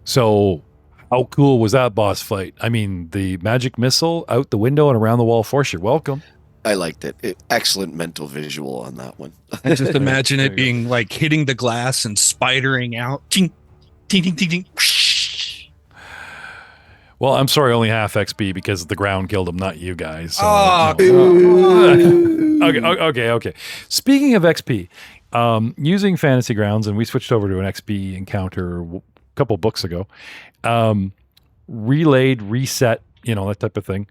So how cool was that boss fight? I mean, the magic missile out the window and around the wall force. You're welcome. I liked it. Excellent mental visual on that one. I just imagine it being like hitting the glass and spidering out. Ting, ting, ting, ting, ting. Well, I'm sorry, only half XP because the ground killed him, not you guys. So, Okay. Speaking of XP, using Fantasy Grounds, and we switched over to an XP encounter a couple books ago, relayed, reset, that type of thing,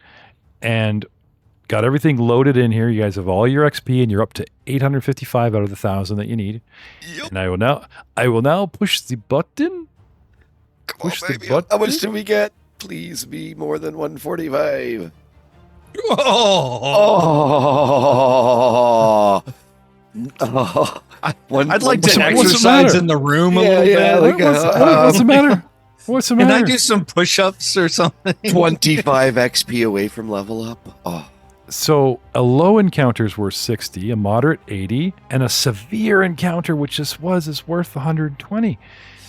and got everything loaded in here. You guys have all your XP, and you're up to 855 out of the 1,000 that you need. Yep. And I will now push the button. How much do we get? Please be more than 145. I'd like to exercise in the room a little bit. What's the matter? What's the matter? Can I do some push-ups or something? 25 XP away from level up. Oh. So a low encounter's worth 60, a moderate 80, and a severe encounter, which is worth 120.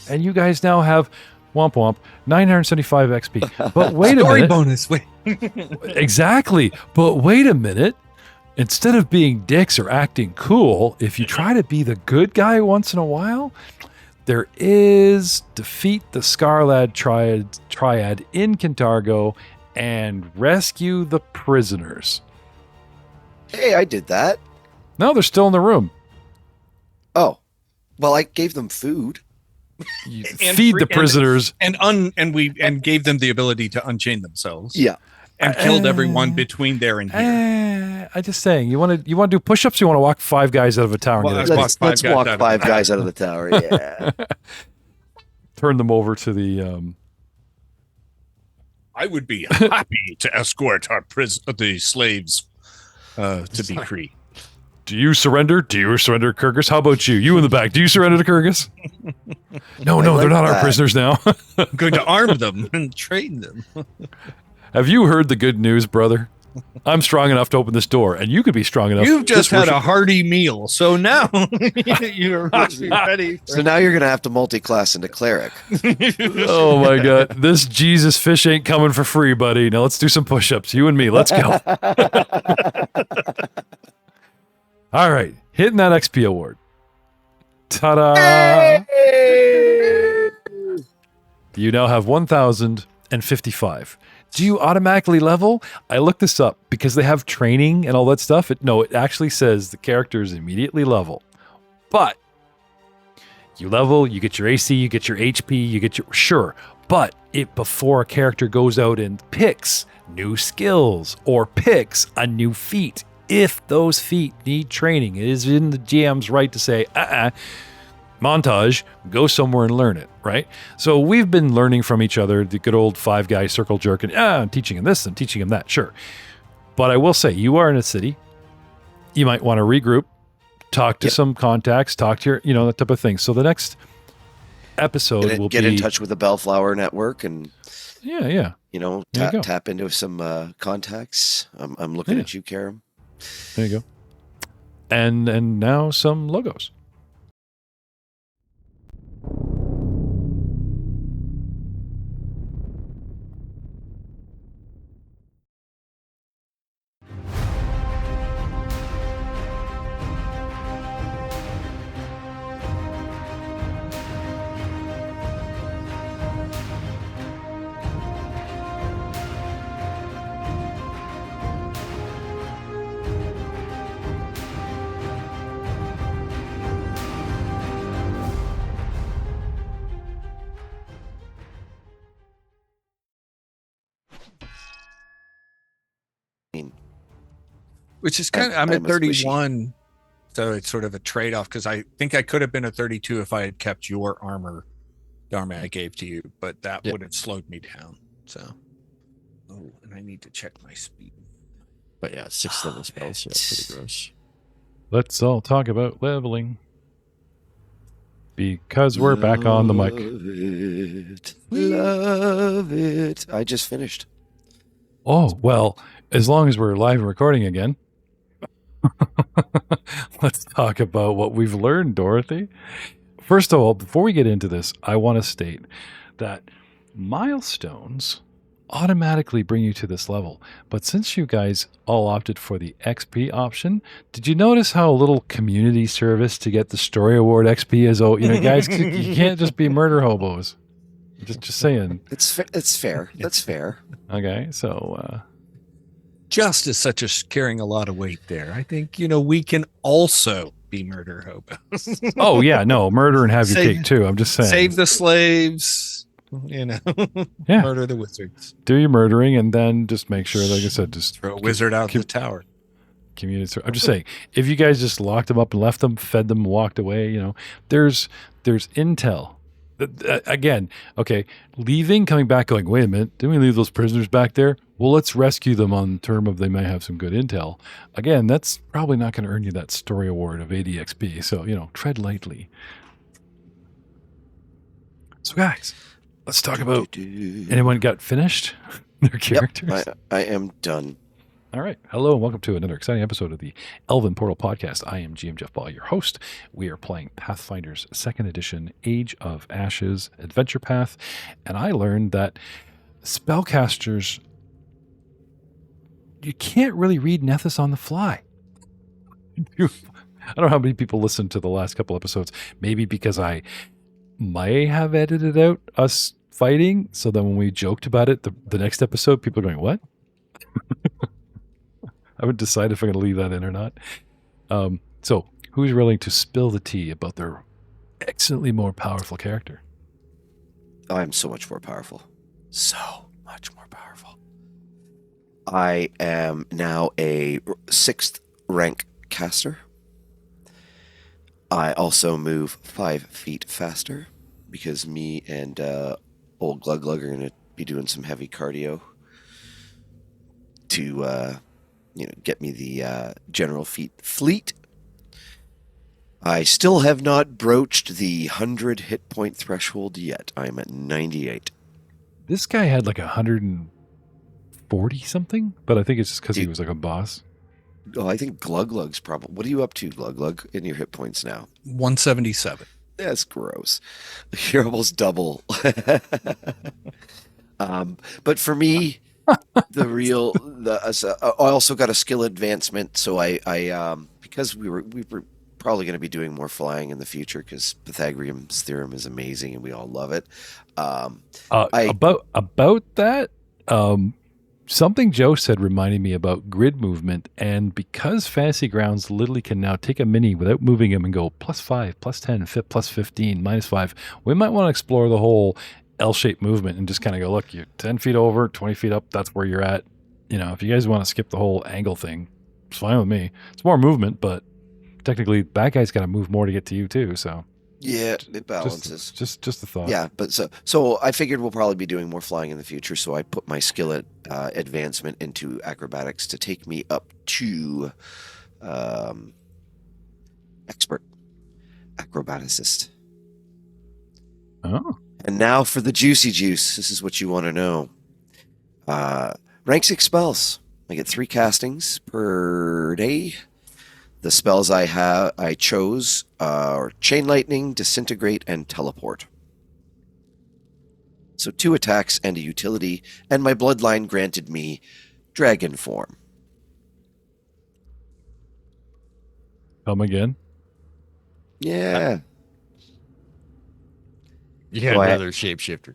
And you guys now have womp womp 975 XP. But wait a minute. Story bonus. Wait. Exactly. But wait a minute. Instead of being dicks or acting cool, if you try to be the good guy once in a while, there is defeat the Scarlad Triad in Cantargo and rescue the prisoners. Hey, I did that. No, they're still in the room. Oh, well, I gave them food. You feed the prisoners, and gave them the ability to unchain themselves. Yeah, and killed everyone between there and here. I'm just saying, you want to do push-ups? Or you want to walk 5 guys out of a tower? Well, let's walk 5 guys out of the tower. Yeah. Turn them over to the. I would be happy to escort the slaves to be free. Do you surrender? Do you surrender, Kyrgyz? How about you? You in the back. Do you surrender to Kyrgyz? No, they're not our prisoners now. I'm going to arm them and train them. Have you heard the good news, brother? I'm strong enough to open this door, and you could be strong enough. You've just had a hearty meal, so now you're ready. So now you're going to have to multi-class into cleric. Oh my God. This Jesus fish ain't coming for free, buddy. Now let's do some push-ups. You and me. Let's go. All right. Hitting that XP award. Ta-da. Hey! You now have 1,055. Do you automatically level? I looked this up because they have training and all that stuff. It actually says the characters immediately level. But you level, you get your AC, you get your HP, you get your... Sure. But before a character goes out and picks new skills or picks a new feat, if those feet need training, it is in the GM's right to say, montage, go somewhere and learn it, right? So we've been learning from each other, the good old 5-guy circle jerk, and I'm teaching him this and teaching him that, sure. But I will say, you are in a city, you might want to regroup, talk to some contacts, talk to your, that type of thing. So the next episode will get in touch with the Bellflower Network and tap into some contacts. I'm looking at you, Karam. There you go. And now some logos. Which is kind of, I'm at 31, so it's sort of a trade-off because I think I could have been a 32 if I had kept your armor, the armor I gave to you, but that would have slowed me down. So, and I need to check my speed. But yeah, 6 level spells, pretty gross. Let's all talk about leveling. Because we're back on the mic. Love it. I just finished. Oh, well, as long as we're live and recording again. Let's talk about what we've learned, Dorothy. First of all, before we get into this, I want to state that milestones automatically bring you to this level. But since you guys all opted for the XP option, did you notice how a little community service to get the story award XP is? Oh, guys, you can't just be murder hobos. Just saying. It's fair. That's fair. Okay, so justice such as carrying a lot of weight there. I think we can also be murder hobos. Oh yeah, no, murder and have your cake too. I'm just saying. Save the slaves. Yeah. Murder the wizards. Do your murdering and then just make sure, like I said, just throw a wizard out the tower. Community. I'm just saying, if you guys just locked them up and left them, fed them, walked away, there's intel. Again, okay, leaving, coming back, going, wait a minute, didn't we leave those prisoners back there? Well, let's rescue them on term of they might have some good intel. Again, that's probably not going to earn you that story award of 80 XP. So, tread lightly. So, guys, let's talk about anyone got finished their characters. Yep, I am done. All right. Hello and welcome to another exciting episode of the Elven Portal Podcast. I am GM Jeff Ball, your host. We are playing Pathfinder's 2nd edition Age of Ashes Adventure Path. And I learned that spellcasters, you can't really read Nethys on the fly. I don't know how many people listened to the last couple episodes. Maybe because I might have edited out us fighting. So then when we joked about it, the next episode, people are going, what? I would decide if I'm going to leave that in or not. So, who's willing to spill the tea about their excellently more powerful character? Oh, I'm so much more powerful. So much more powerful. I am now a 6th rank caster. I also move 5 feet faster because me and old Glug are going to be doing some heavy cardio to get me the general fleet. I still have not broached the 100 hit point threshold yet. I'm at 98. This guy had like 140 something, but I think it's just because he was like a boss. Oh, I think Glug's probably. What are you up to, Glug, in your hit points now? 177. That's gross. You're almost double. But for me, I also got a skill advancement. So I because we were probably going to be doing more flying in the future because Pythagorean's theorem is amazing and we all love it. About that, something Joe said reminded me about grid movement, and because Fantasy Grounds literally can now take a mini without moving him and go +5, +10, +15, -5, we might want to explore the whole L-shaped movement and just kind of go, look, you're 10 feet over, 20 feet up, that's where you're at. If you guys want to skip the whole angle thing, it's fine with me. It's more movement, but technically that guy's got to move more to get to you too, so. Yeah, it balances. Just a thought. Yeah, but so I figured we'll probably be doing more flying in the future, so I put my skill advancement into acrobatics to take me up to expert acrobaticist. Oh. And now for the juicy juice. This is what you want to know. Rank 6 spells. I get 3 castings per day. The spells I chose are Chain Lightning, Disintegrate, and Teleport. So 2 attacks and a utility, and my bloodline granted me Dragon Form. Come again? Yeah. You got another shapeshifter.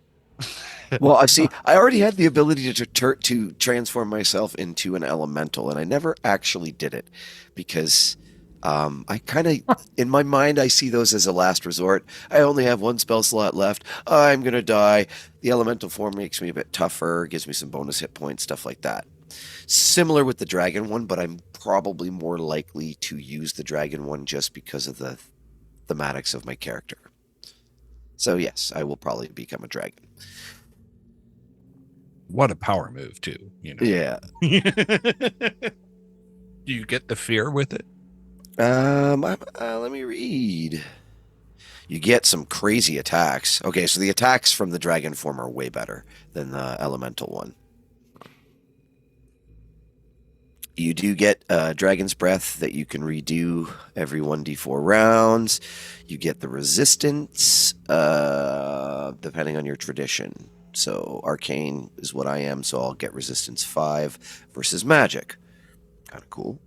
Well, I already had the ability to transform myself into an elemental, and I never actually did it because I kind of, in my mind, I see those as a last resort. I only have 1 spell slot left. I'm going to die. The elemental form makes me a bit tougher, gives me some bonus hit points, stuff like that. Similar with the dragon one, but I'm probably more likely to use the dragon one just because of the thematics of my character. So yes, I will probably become a dragon. What a power move, too. Yeah. Do you get the fear with it? Let me read. You get some crazy attacks. Okay, so the attacks from the dragon form are way better than the elemental one. You do get Dragon's Breath that you can redo every 1d4 rounds. You get the resistance, the depending on your tradition. So arcane is what I am, so I'll get resistance 5 versus magic. Kind of cool.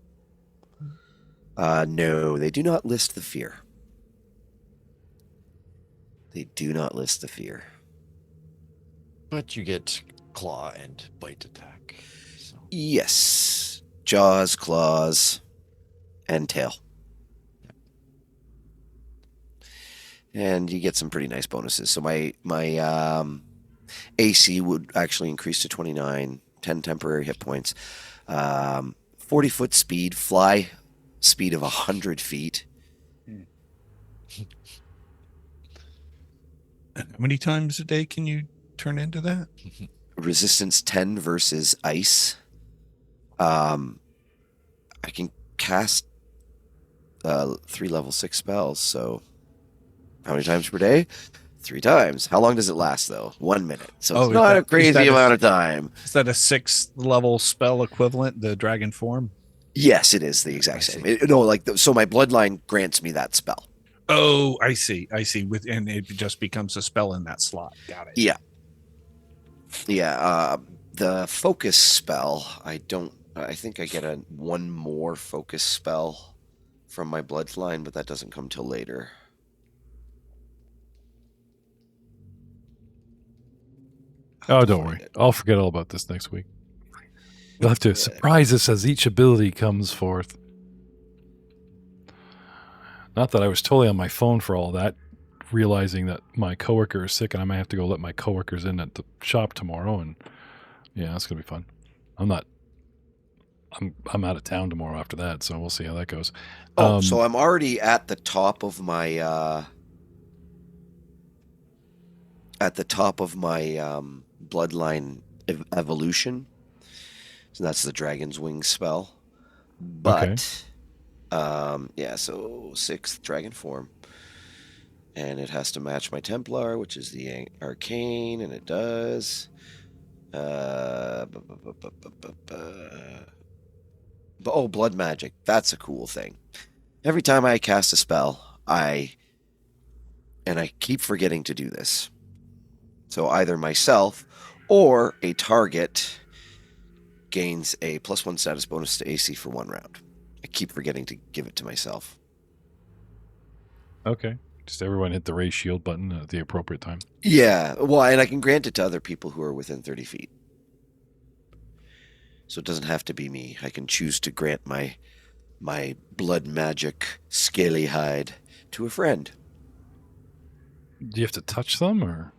No, they do not list the fear. They do not list the fear. But you get claw and bite attack. So. Yes. Jaws, claws, and tail. And you get some pretty nice bonuses. So my AC would actually increase to 29, 10 temporary hit points, 40-foot speed, fly speed of 100 feet. How many times a day can you turn into that? Resistance 10 versus ice. I can cast 3 level 6 spells, so how many times per day? 3 times. How long does it last, though? 1 minute. So it's not a crazy amount of time. Is that a 6th level spell equivalent, the dragon form? Yes, it is the exact same. So my bloodline grants me that spell. Oh, I see. And it just becomes a spell in that slot. Got it. Yeah. Yeah. The focus spell, I think I get one more focus spell from my bloodline, but that doesn't come till later. Oh, don't worry. I'll forget all about this next week. You'll have to surprise us as each ability comes forth. Not that I was totally on my phone for all that, realizing that my coworker is sick and I might have to go let my coworkers in at the shop tomorrow, and yeah, that's gonna be fun. I'm out of town tomorrow after that, so we'll see how that goes. So I'm already at the top of my bloodline evolution. So that's the Dragon's Wing spell. But so 6th dragon form. And it has to match my Templar, which is the arcane, and it does. Blood magic. That's a cool thing. Every time I cast a spell, I keep forgetting to do this. So either myself or a target gains a +1 status bonus to AC for 1 round. I keep forgetting to give it to myself. Okay. Just everyone hit the raise shield button at the appropriate time. Yeah. Well, and I can grant it to other people who are within 30 feet. So it doesn't have to be me. I can choose to grant my blood magic scaly hide to a friend. Do you have to touch them, or?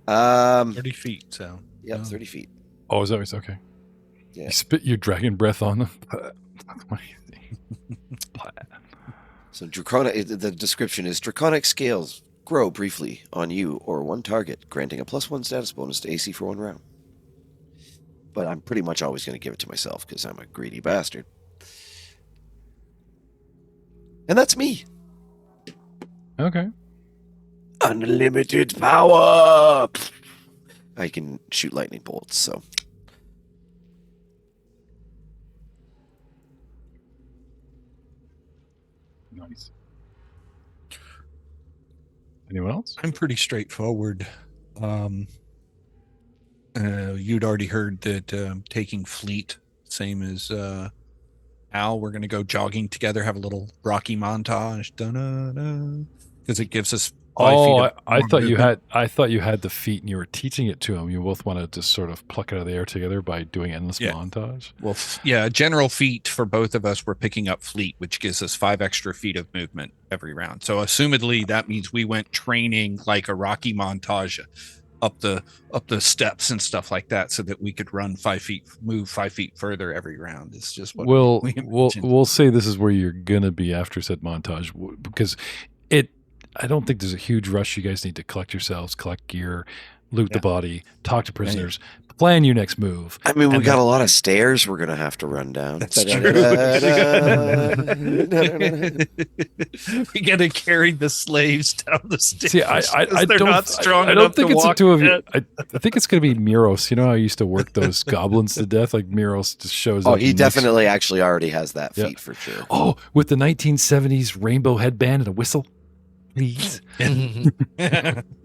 30 feet, so. Yeah, 30 feet. Oh, is that what it's okay? Yeah. You spit your dragon breath on them. So the description is draconic scales grow briefly on you or one target, granting a +1 status bonus to AC for 1 round. But I'm pretty much always going to give it to myself because I'm a greedy bastard. And that's me. Okay. Unlimited power. I can shoot lightning bolts, so. Nice. Anyone else? I'm pretty straightforward. You'd already heard that taking fleet, same as Alll, we're going to go jogging together, have a little Rocky montage, because it gives us 5 feet. I thought you had the feat and you were teaching it to him. You both want to just sort of pluck it out of the air together by doing endless montage. Well, general feat for both of us. We're picking up fleet, which gives us 5 extra feet of movement every round. So, assumedly, that means we went training like a Rocky montage up the steps and stuff like that, so that we could run 5 feet, move 5 feet further every round. It's just what we'll say this is where you're gonna be after said montage, because I don't think there's a huge rush. You guys need to collect yourselves, collect gear, loot the body, talk to prisoners, plan your next move. I mean, we got a lot of stairs we're going to have to run down. That's true. We got to carry the slaves down the stairs. See, I don't, not strong I enough don't think to it's the walk two of you. yet. I think it's going to be Miros. You know how I used to work those goblins to death? Like Miros just shows up. Oh, he definitely actually already has that feat for sure. Oh, with the 1970s rainbow headband and a whistle. please.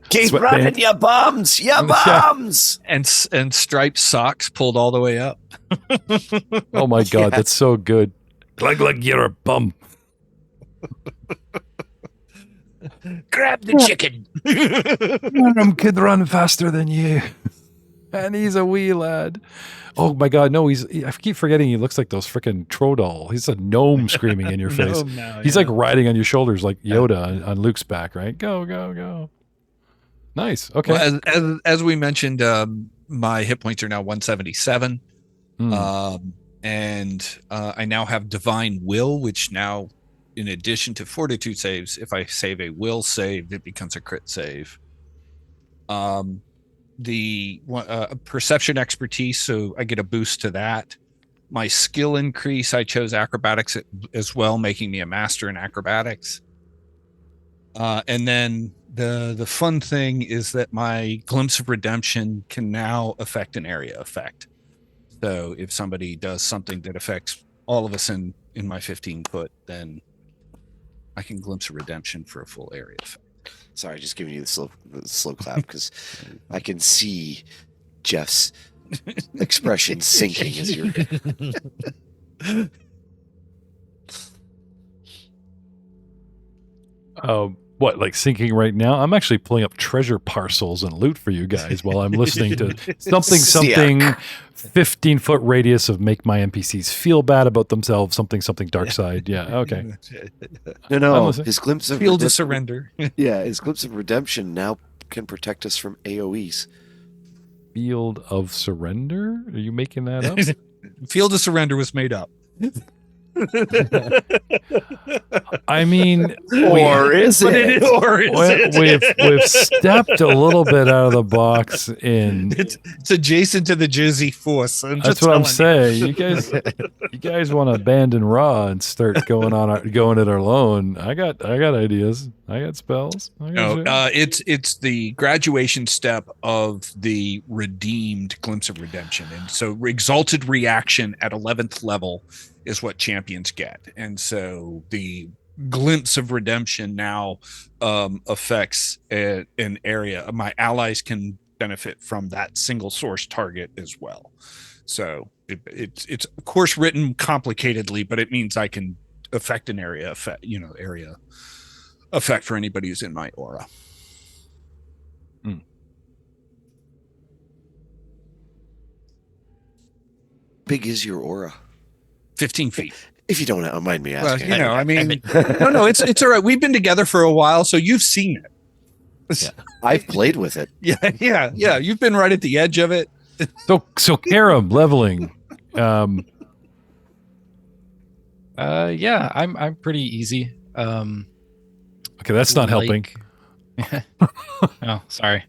Keep running, you bums! You bums! And striped socks pulled all the way up. Oh my God, that's so good. Glug, you're a bum. Grab the chicken. Adam could run faster than you. And he's a wee lad. Oh my God, no, I keep forgetting he looks like those freaking Troll. He's a gnome screaming in your face. He's like riding on your shoulders like Yoda on Luke's back, right? Go, go, go. Nice. Okay. Well, as we mentioned, my hit points are now 177. And I now have Divine Will, which now, in addition to Fortitude saves, if I save a will save, it becomes a crit save. The Perception Expertise, so I get a boost to that. My skill increase, I chose Acrobatics as well, making me a master in Acrobatics. And then the fun thing is that my Glimpse of Redemption can now affect an area effect. So if somebody does something that affects all of us in my 15 foot, then I can Glimpse of Redemption for a full area effect. Sorry, just giving you the slow clap because I can see Jeff's expression sinking as you're. What, like sinking right now? I'm actually pulling up treasure parcels and loot for you guys while I'm listening to something 15-foot radius of make my NPCs feel bad about themselves, something dark side. Yeah, okay. No, his glimpse of Field of Surrender. Yeah, his glimpse of redemption now can protect us from AoEs. Field of Surrender? Are you making that up? Field of Surrender was made up. I mean, we've stepped a little bit out of the box in. It's adjacent to the Jersey Force. That's what I'm saying. You guys want to abandon Raw and start going it alone. I got ideas. I got spells. It's the graduation step of the redeemed Glimpse of Redemption, and so Exalted Reaction at 11th level is what champions get, and so the Glimpse of Redemption now affects an area. My allies can benefit from that single source target as well. So it's of course written complicatedly, but it means I can affect an area effect, area effect for anybody who's in my aura. Big is your aura? 15 feet. If you don't mind me asking. Well, no, it's all right. We've been together for a while, so you've seen it. Yeah, I've played with it. Yeah. You've been right at the edge of it. So Karam leveling. Yeah, I'm pretty easy. Okay, that's not helping. Oh, sorry.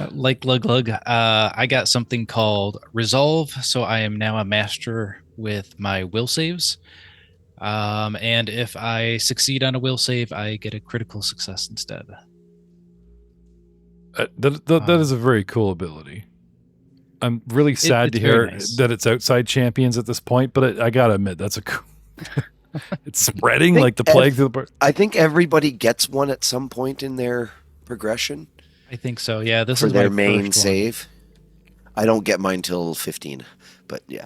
Like Glug, I got something called Resolve, so I am now a master with my will saves. And if I succeed on a will save, I get a critical success instead. That is a very cool ability. I'm really sad to hear that it's outside champions at this point, but I gotta admit, that's a cool... It's spreading like the plague through the part. I think everybody gets one at some point in their progression. I think so. Yeah, this for is their my main first save. I don't get mine till 15, but yeah.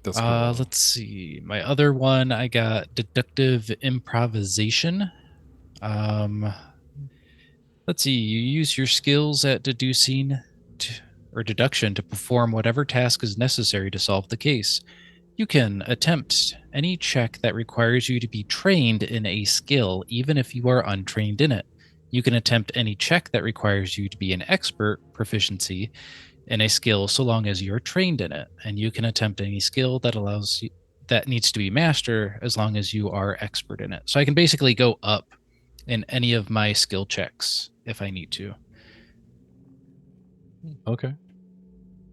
That's cool. Let's see. My other one, I got Deductive Improvisation. Let's see. You use your skills at deduction to perform whatever task is necessary to solve the case. You can attempt any check that requires you to be trained in a skill, even if you are untrained in it. You can attempt any check that requires you to be an expert proficiency in a skill, so long as you're trained in it. And you can attempt any skill that needs to be master, as long as you are expert in it. So I can basically go up in any of my skill checks if I need to. Okay.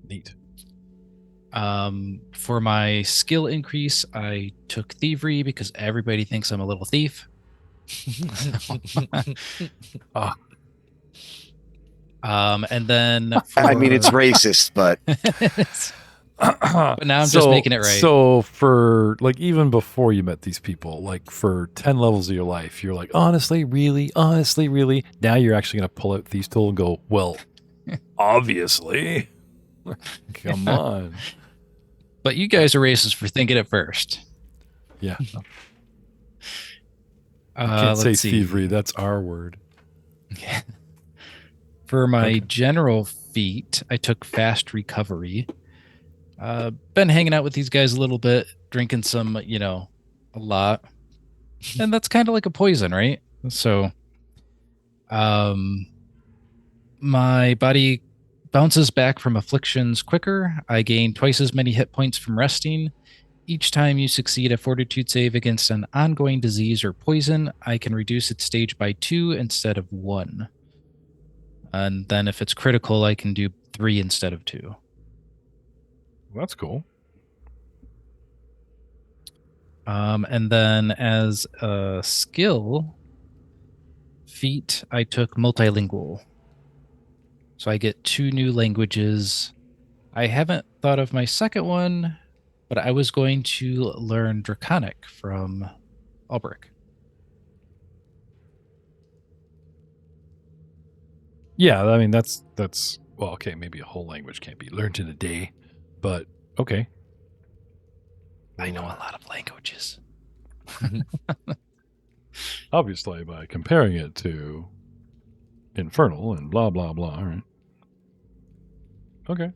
Neat. For my skill increase, I took Thievery because everybody thinks I'm a little thief. And then I mean, it's racist, but But now I'm just making it right. So for like even before you met these people, like for 10 levels of your life, you're like, honestly, really? Now you're actually going to pull out Thieves Tool and go, well, obviously. Come on. But you guys are racist for thinking it first. Yeah. Can't say thievery. That's our word. For my general feat, I took fast recovery. Been hanging out with these guys a little bit, drinking some, a lot. And that's kind of like a poison, right? So my body bounces back from afflictions quicker. I gain twice as many hit points from resting. Each time you succeed a fortitude save against an ongoing disease or poison, I can reduce its stage by 2 instead of 1. And then if it's critical, I can do 3 instead of 2. That's cool. And then as a skill feat, I took multilingual. So I get 2 new languages. I haven't thought of my second one, but I was going to learn Draconic from Ulbrich. Yeah, I mean that's well, okay, maybe a whole language can't be learned in a day, but okay. I know a lot of languages. Obviously, by comparing it to Infernal and blah blah blah. All right. Okay.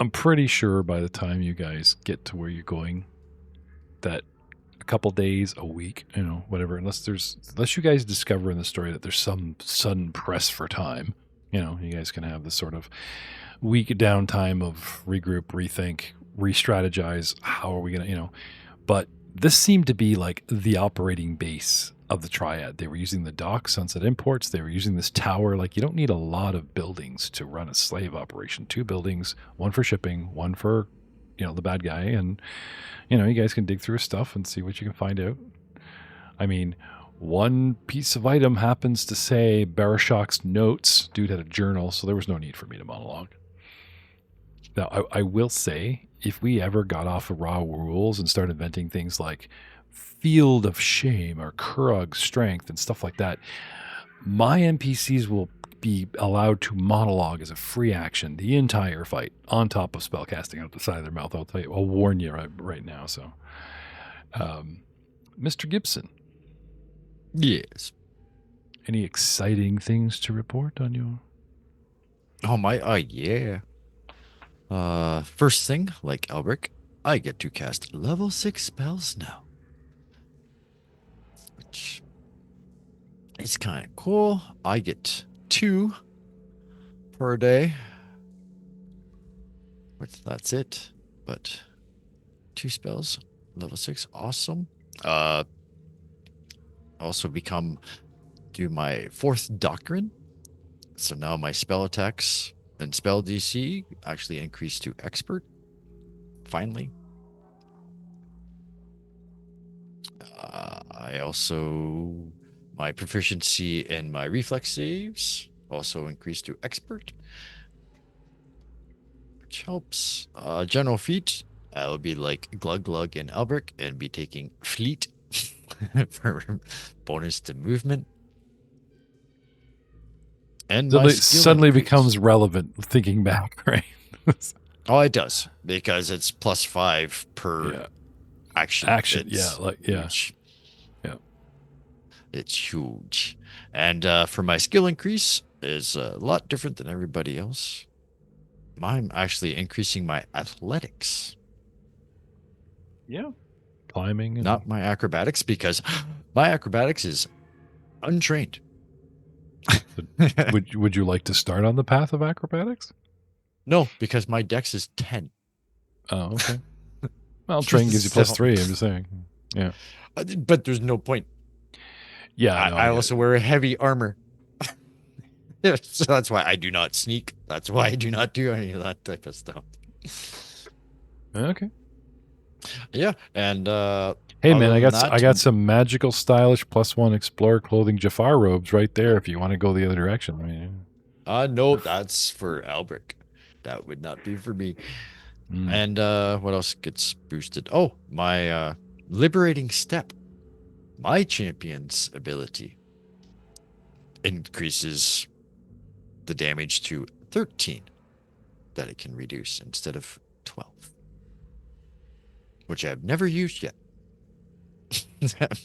I'm pretty sure by the time you guys get to where you're going, that a couple days, a week, whatever, unless you guys discover in the story that there's some sudden press for time, you guys can have this sort of week downtime of regroup, rethink, re-strategize. How are we going to, but this seemed to be like the operating base of the Triad. They were using the dock, Sunset Imports. They were using this tower. Like, you don't need a lot of buildings to run a slave operation. 2 buildings, one for shipping, one for, the bad guy. And, you guys can dig through his stuff and see what you can find out. I mean, one piece of item happens to say Barashok's notes. Dude had a journal, so there was no need for me to monologue. Now, I will say, if we ever got off of raw rules and started inventing things like Field of Shame or Kurog Strength and stuff like that, my NPCs will be allowed to monologue as a free action the entire fight, on top of spellcasting out the side of their mouth. I'll warn you right now. So, Mr. Gibson. Yes. Any exciting things to report on you? Oh my, yeah. First thing, like Ulbrich, I get to cast level 6 spells now. Which is kind of cool. I get 2 per day. Which that's it. But 2 spells, level 6, awesome. Also do my 4th doctrine. So now my spell attacks and spell DC actually increased to expert. Finally. I also, my proficiency in my reflex saves also increased to expert, which helps. General feat, I'll be like Glug Glug and Ulbrich and be taking Fleet for bonus to movement. And So my it skill suddenly increase. becomes relevant thinking back, right? Oh, it does, because it's +5 per action. Huge. Yeah. It's huge. And for my skill increase is a lot different than everybody else. I'm actually increasing my athletics. Yeah. Climbing. And... Not my acrobatics, because my acrobatics is untrained. would you like to start on the path of acrobatics? No, because my dex is 10. Oh, okay. Well, train gives you +3, I'm just saying. Yeah. But there's no point. Yeah. I also wear a heavy armor. So that's why I do not sneak. That's why I do not do any of that type of stuff. Okay. Yeah, and hey man, I got some magical, stylish +1 explorer clothing Jafar robes right there. If you want to go the other direction, I mean, No, that's for Albrecht. That would not be for me. And what else gets boosted? Oh, my Liberating Step. My champion's ability increases the damage to 13 that it can reduce instead of 12, which I've never used yet.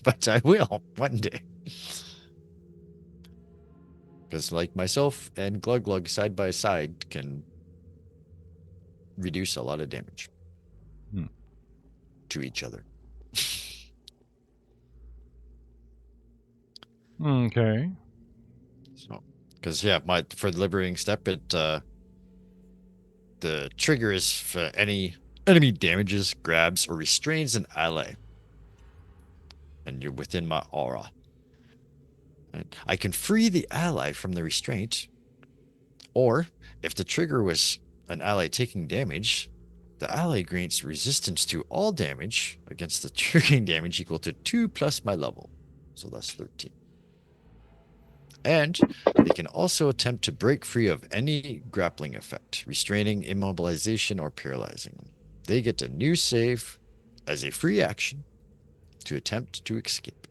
But I will one day. Because like myself and Glug Glug side by side can reduce a lot of damage to each other. Okay. So, because for the Liberating Step, the trigger is for any enemy damages, grabs, or restrains an ally, and you're within my aura. And I can free the ally from the restraint, or if the trigger was an ally taking damage, the ally grants resistance to all damage against the triggering damage equal to 2 plus my level, so that's 13. And they can also attempt to break free of any grappling effect, restraining, immobilization, or paralyzing. They get a new save as a free action to attempt to escape.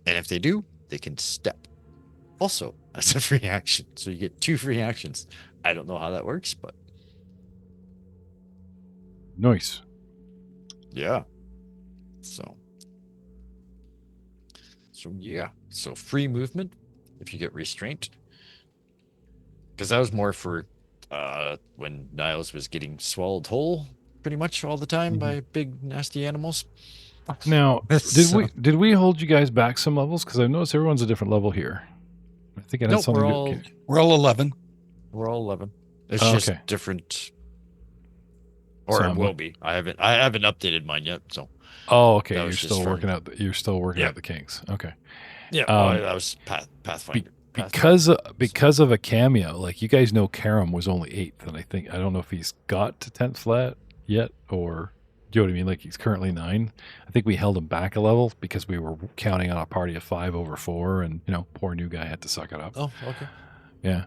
And if they do, they can step also as a free action. So you get 2 free actions. I don't know how that works, but Nice. yeah. So free movement if you get restraint. Because that was more for when Niles was getting swallowed whole pretty much all the time by big nasty animals. Now, did we hold you guys back some levels? Because I noticed everyone's a different level here. I think it had something to do. We're all 11. We're all 11. It's just different. Or So it will be. I haven't updated mine yet. So. Oh, okay. That You're was still just working out. You're still working out the kinks. Okay. Yeah, that was Pathfinder. Because of a cameo, like you guys know, Karam was only 8th, and I don't know if he's got to 10th flat yet, or do you know what I mean? Like he's currently 9. I think we held him back a level because we were counting on a party of 5 over 4, and poor new guy had to suck it up. Oh, okay. Yeah.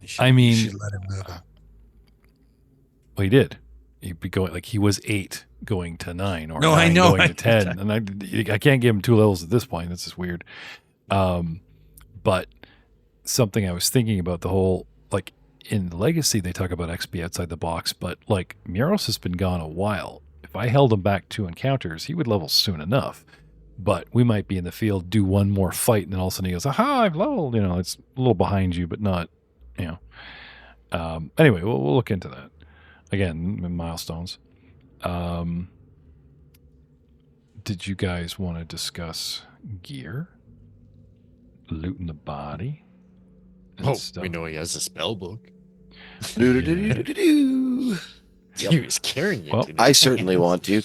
You should let him know. Well, he did. He'd be going he was 8 going to 9, or 9 I know, going to 10, and I can't give him 2 levels at this point. That's just weird. But something I was thinking about the whole in Legacy they talk about XP outside the box, but Muros has been gone a while. If I held him back 2 encounters, he would level soon enough. But we might be in the field, do one more fight, and then all of a sudden he goes, "Aha! I've leveled." It's a little behind you, but not. Anyway, we'll look into that. Again, milestones. Did you guys want to discuss gear? Looting the body? We know he has a spell book. Do-do-do-do-do-do. He was carrying it. Well, I certainly want to.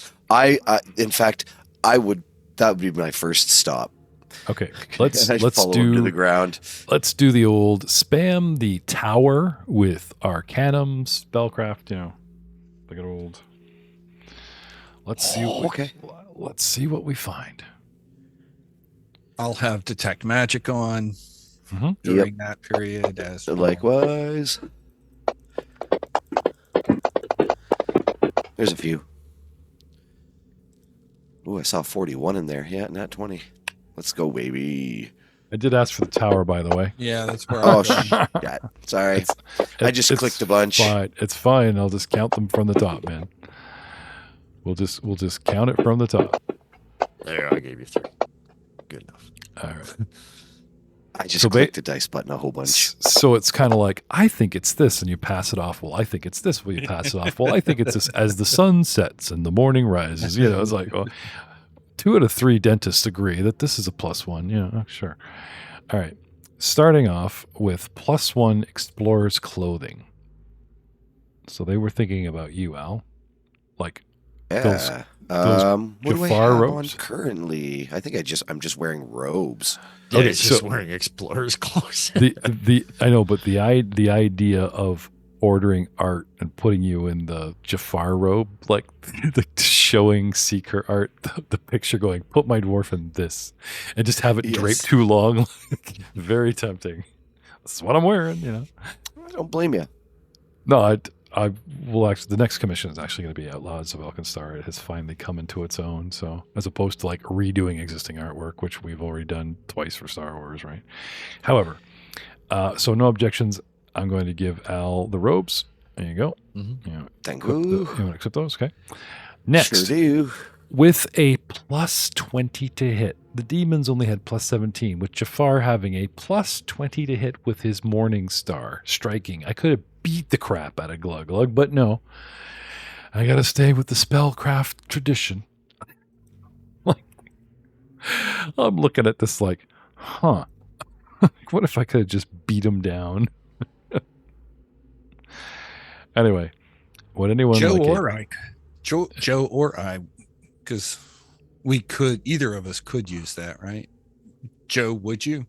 In fact, that would be my first stop. Okay, let's fall to the ground. Let's do the old spam the tower with Arcanum, spellcraft. The good old. Let's see. Let's see what we find. I'll have detect magic on during that period as well. Likewise. There's a few. Oh, I saw 41 in there. Yeah, not 20. Let's go, baby. I did ask for the tower, by the way. Yeah, that's where. Oh, shit. Sorry. I just clicked a bunch. It's fine. I'll just count them from the top, man. We'll just count it from the top. There, I gave you 3. Good enough. All right. I just clicked the dice button a whole bunch. So it's kind of like, I think it's this, and you pass it off. Well, I think it's this. Well, you pass it off. Well, I think it's this as the sun sets and the morning rises. It's like, well, 2 out of 3 dentists agree that this is a +1. Yeah, sure. All right. Starting off with +1 explorer's clothing. So they were thinking about you, Al. Those what do I Jafar have robes? on currently? I think I'm just wearing robes. Yeah, Okay, he's just so- wearing explorer's clothes. I know, but the idea of ordering art and putting you in the Jafar robe, the showing Seeker art the picture going, put my dwarf in this, and just have it Yes. draped too long. Very tempting. This is what I'm wearing, I don't blame you. No, I will actually. The next commission is actually going to be Outlaws of Elkinstar. It has finally come into its own. So as opposed to like redoing existing artwork, which we've already done twice for Star Wars, right? However, so no objections. I'm going to give Alll the robes. There you go. Mm-hmm. Thank You you. want to accept those? Okay. Next, Sure do. with a plus 20 to hit, the demons only had plus 17, with Jafar having a plus 20 to hit with his Morning Star striking. I could have beat the crap out of Glug Glug, but no. I got to stay with the spellcraft tradition. Like, I'm looking at this like, huh. What if I could have just beat him down? Anyway, would anyone Joe like or I, Joe or I, because either of us could use that, right? Joe, would you?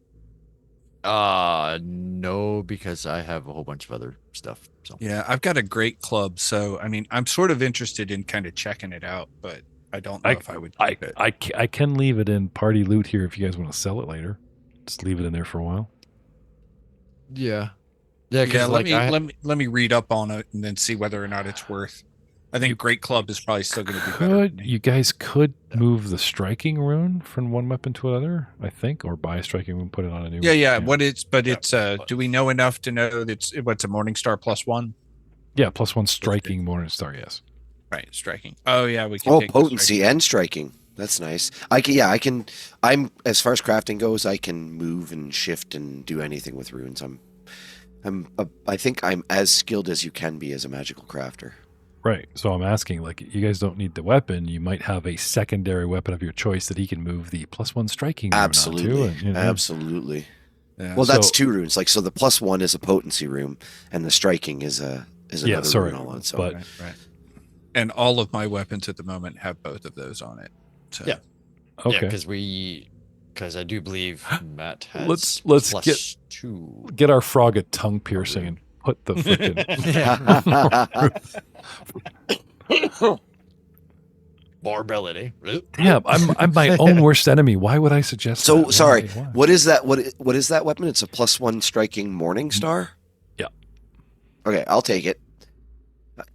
No, because I have a whole bunch of other stuff. So Yeah, I've got a great club, so I mean, I'm sort of interested in kind of checking it out, but I don't know if I would keep it. I can leave it in party loot here if you guys want to sell it later. Just leave it in there for a while. yeah. Yeah, Like let me read up on it and then see whether or not it's worth. I think Great Club is probably still going to be better. You guys could move the striking rune from one weapon to another, I think, or buy a striking rune, put it on a new. Yeah. Do we know enough to know that what's a Morningstar +1? Yeah, +1 striking Morning Star. Yes. Right, striking. Oh yeah, we can. Oh, take the potency striking. and striking. That's nice. I can. I'm as far as crafting goes. I can move and shift and do anything with runes. I think I'm as skilled as you can be as a magical crafter. Right. So I'm asking, like, you guys don't need the weapon. You might have a secondary weapon of your choice that he can move the +1 striking rune Absolutely, onto. And, absolutely. Yeah. Well, that's So- 2 runes. Like, so the +1 is a potency rune, and the striking is another sorry, rune all on its own. but- Right. And all of my weapons at the moment have both of those on it. So. Yeah. Okay. because I do believe Matt has Let's plus 2. Get our frog a tongue piercing and put the freaking. Mobility. Damn, I'm my own worst enemy. Why would I suggest So that? sorry. Why? What is that? What is that weapon? It's a +1 striking Morning Star. Yeah. Okay, I'll take it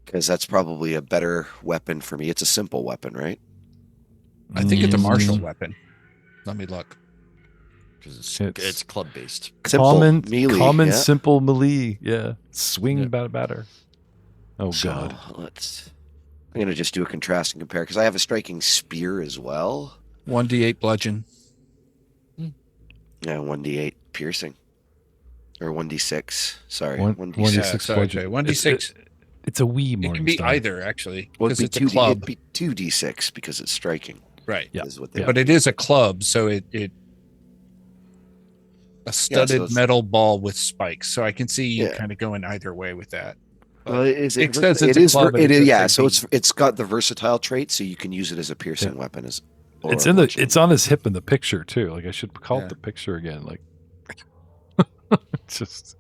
because that's probably a better weapon for me. It's a simple weapon, right? I think it's a martial Mm, weapon. Let me look. Because It's- it's club based. Simple, common, melee, yeah. simple melee. Yeah, swing Yeah. batter. Oh So God. I'm gonna just do a contrast and compare because I have a striking spear as well. 1d8 bludgeon. Yeah, 1d8 piercing, or 1d6. Sorry, One- 1d6. 1d6 sorry, bludgeon. okay, 1d6. It's a wee It Morning can be Star. either actually Well, because it'd it's a club. It'd be 2d6 because it's striking. Right. Yeah. Is what they Yeah. But it is a club, so it a studded it's- metal ball with spikes. So I can see you Yeah. kind of going either way with that. Well, it It says it's a club, but it it's is, a yeah. So 13. it's got the versatile trait, so you can use it as a piercing weapon. Or It's a in the. bludgeoning. It's on his hip in the picture too. Like I should call Yeah. it the picture again. Like, just.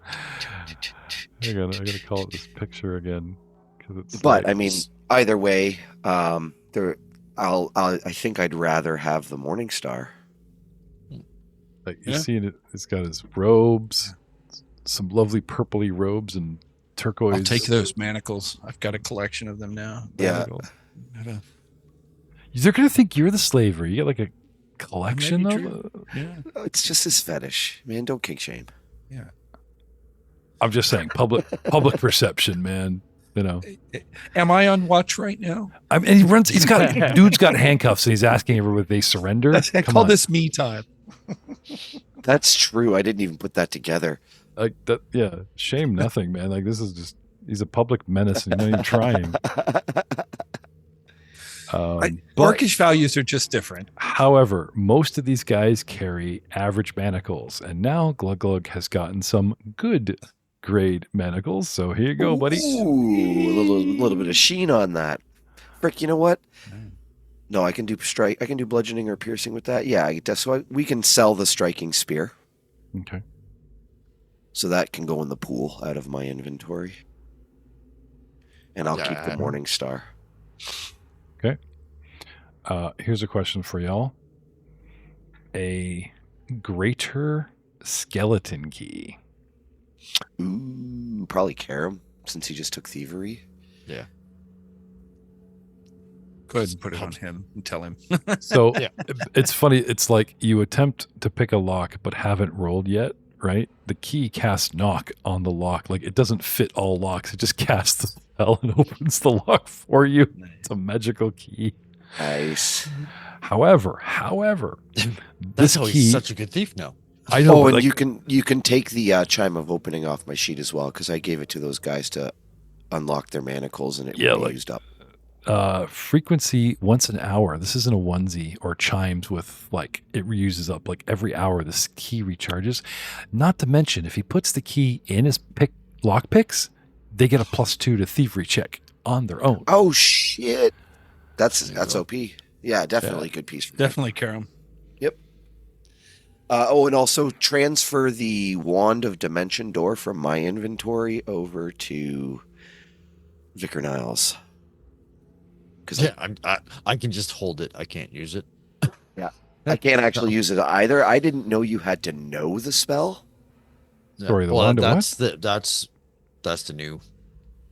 I gotta call it this picture again because it's. But like- I mean, either way, I think I'd rather have the Morning Star. like you Yeah. see it. It's got his robes, some lovely purpley robes and turquoise. I'll take those manacles. I've got a collection of them now. Yeah. They're gonna think you're the slaver. You get like a collection Maybe of. Yeah. It's just his fetish, man. Don't kink shame. I'm just saying, public perception, man. You know. Am I on watch right now? I mean, he runs. He's got dude's got handcuffs, and he's asking everyone if they surrender. I Come call on. this me time. That's true. I didn't even put that together. Like that. Yeah, shame nothing, man. Like this is just. He's a public menace, and he's not even trying. But, Orcish values are just different. however, most of these guys carry average manacles, and now Glug Glug has gotten some good grade manacles. So here you go, buddy. Ooh, a little bit of sheen on that. Frick, you know what? No, I can do strike. I can do bludgeoning or piercing with that. Yeah, we can sell the striking spear, Okay. so that can go in the pool out of my inventory, and I'll keep the Yeah. Morning Star. Okay. Here's a question for y'all. A greater skeleton key. Ooh, probably Karam, since he just took thievery. Yeah. Go ahead and put it on him and tell him. So Yeah. it's funny. It's like you attempt to pick a lock but haven't rolled yet, right? The key casts knock on the lock. Like it doesn't fit all locks. It just casts the spell and opens the lock for you. It's a magical key. Nice. However, That's this how key. he's such a good thief now. I know. Oh, but and you can take the chime of opening off my sheet as well, because I gave it to those guys to unlock their manacles, and it would be used up. Frequency once an hour. This isn't a onesie or chimes with like it reuses up like every hour. This key recharges. Not to mention, if he puts the key in his lock picks, they get a +2 to thievery check on their own. Oh shit, that's OP. Yeah, definitely good piece. For Definitely, Karam. Yep. And also transfer the Wand of Dimension Door from my inventory over to Vicar Niles. I can just hold it. I can't use it. Yeah, I can't actually use it either. I didn't know you had to know the spell. Sorry, the wand of what? That's the new.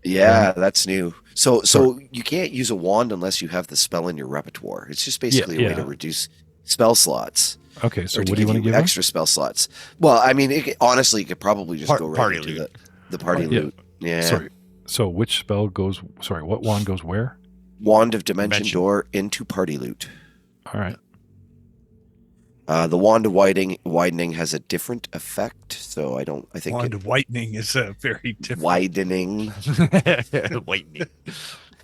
Yeah, that's new. So you can't use a wand unless you have the spell in your repertoire. It's just basically a way to reduce spell slots. Okay, so or what do you want to give extra spell slots? Well, I mean, honestly, it could probably just go right party into loot. the party loot. Yeah. Sorry. So which spell goes? Sorry, what wand goes where? Wand of Dimension Door into party loot. All right. The Wand of Widening has a different effect, so I think Wand of Whitening is a very different. Widening. Whitening.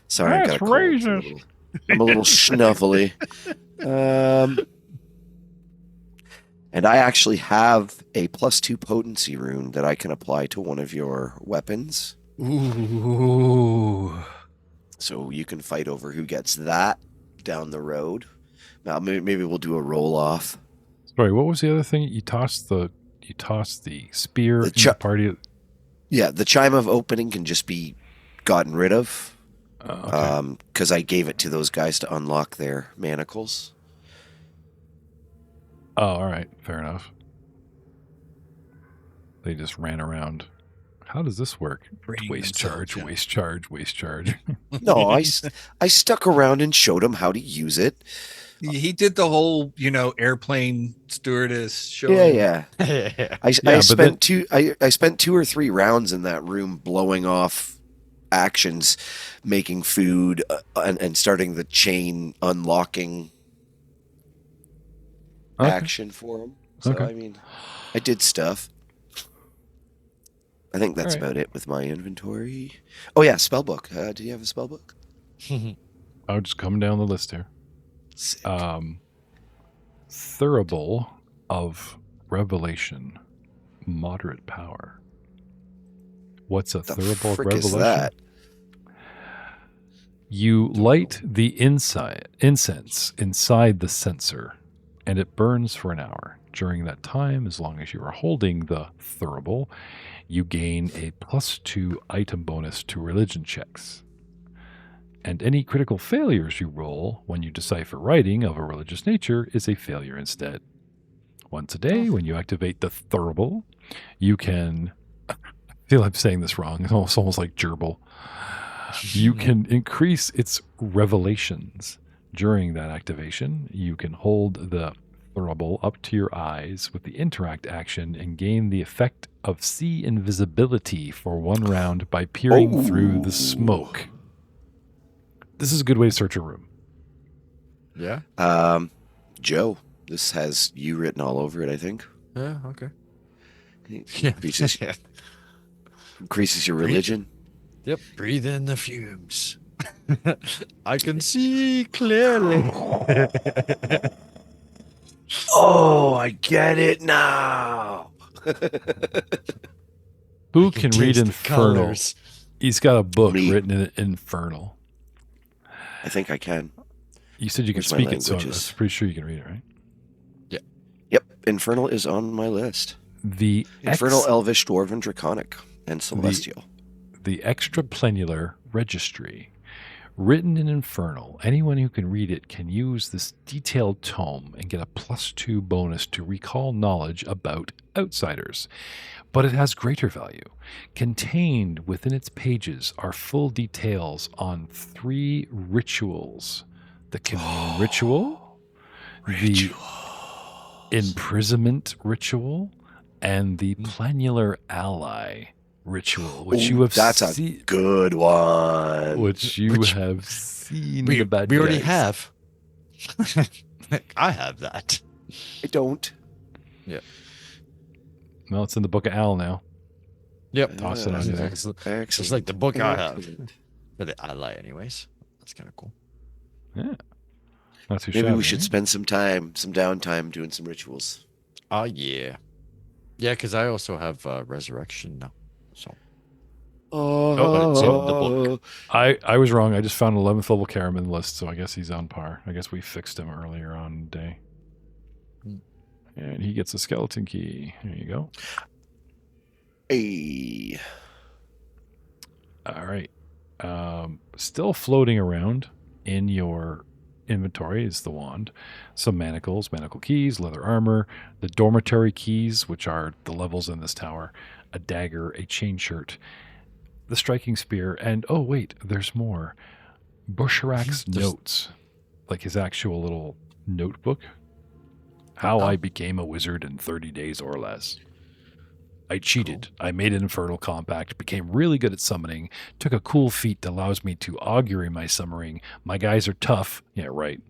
Sorry, I got a cold. I'm a little snuffly. And I actually have a +2 potency rune that I can apply to one of your weapons. Ooh. So you can fight over who gets that down the road. Now maybe we'll do a roll off. Sorry, what was the other thing? You tossed the spear in the party. Yeah, the chime of opening can just be gotten rid of. Because I gave it to those guys to unlock their manacles. Oh, all right, fair enough. They just ran around. How does this work? Waste charge. No, I stuck around and showed him how to use it. He did the whole, airplane stewardess show. Yeah. I spent 2 or 3 rounds in that room blowing off actions, making food, and starting the chain unlocking action for him. So I mean, I did stuff. I think that's about it with my inventory. Oh yeah, spellbook. Do you have a spellbook? I'll just come down the list here. Sick. Thurible of Revelation, moderate power. What's a Thurible of Revelation? Is that? You light the incense inside the censer, and it burns for an hour. During that time, as long as you are holding the Thurible, you gain a +2 item bonus to religion checks. And any critical failures you roll when you decipher writing of a religious nature is a failure instead. Once a day, when you activate the Thurible, you can... I feel I'm saying this wrong. It's almost like gerbil. You can increase its revelations. During that activation, you can hold the Thurible up to your eyes with the interact action and gain the effect of see invisibility for 1 round by peering through the smoke. This is a good way to search a room. Yeah. Joe, this has you written all over it, I think. Yeah, okay. Increases your religion. Yep. Breathe in the fumes. I can see clearly. Oh, I get it now. Who can read Infernal? Colors. He's got a book Me. written in Infernal. I think I can. You said you could Where's my speak it, so I'm languages? pretty sure you can read it, right? Yep, Infernal is on my list. The Infernal, Elvish, Dwarven, Draconic, and Celestial. The extraplanular registry Written in Infernal, anyone who can read it can use this detailed tome and get a +2 bonus to recall knowledge about outsiders. But it has greater value. Contained within its pages are full details on 3 rituals: the commune ritual, the imprisonment ritual, and the planular ally ritual, which you have that's a good one. Which you have seen. We already have. I have that. I don't. Yeah. Well, it's in the book of Alll now. Yep. Toss it on you there. It's like the book I have. For the ally, anyways. That's kind of cool. Yeah. Not too Maybe shabby, we should eh? spend some downtime doing some rituals. Oh, yeah. Yeah, because I also have resurrection now. So. Oh, it's in the book. I was wrong. I just found an 11th level Caraman list, so I guess he's on par. I guess we fixed him earlier on in the day. And he gets a skeleton key. There you go. Hey. All right. Still floating around in your inventory is the wand, some manacles, manacle keys, leather armor, the dormitory keys, which are the levels in this tower, a dagger, a chain shirt, the striking spear, and oh wait, there's more. Busharak's notes, like his actual little notebook. How I became a wizard in 30 days or less. I cheated. Cool. I made an infernal compact, became really good at summoning, took a cool feat that allows me to augury my summoning. My guys are tough. Yeah, right.